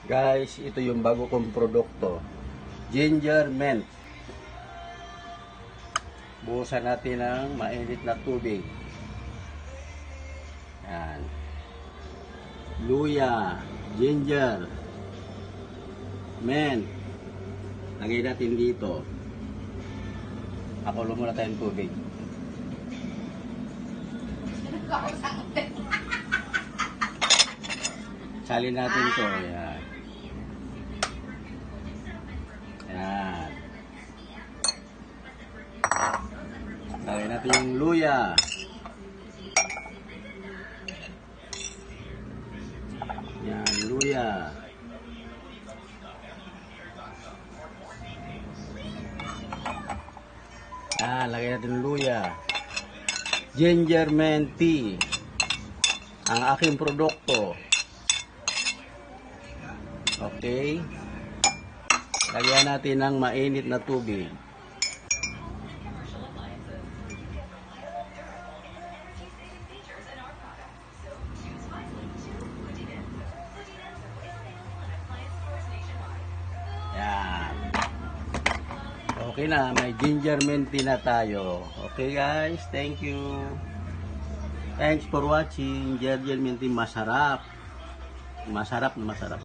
Guys, ito yung bago kong produkto. Ginger mint. Buhusan natin ng mainit na tubig. Yan. Luya, ginger, mint. Lagay natin dito. Pakulo muna tayong tubig. Salin natin to. Yan. Yan. Lagay natin yung luya. Yan, luya. Yan, lagay natin yung luya. Ginger mint tea. Ang aking produkto. Okay. Lagyan natin ng mainit na tubig. Yan. Okay na, may ginger mint tea na tayo. Okay guys, thank you. Thanks for watching. Ginger mint tea, masarap. Masarap na masarap.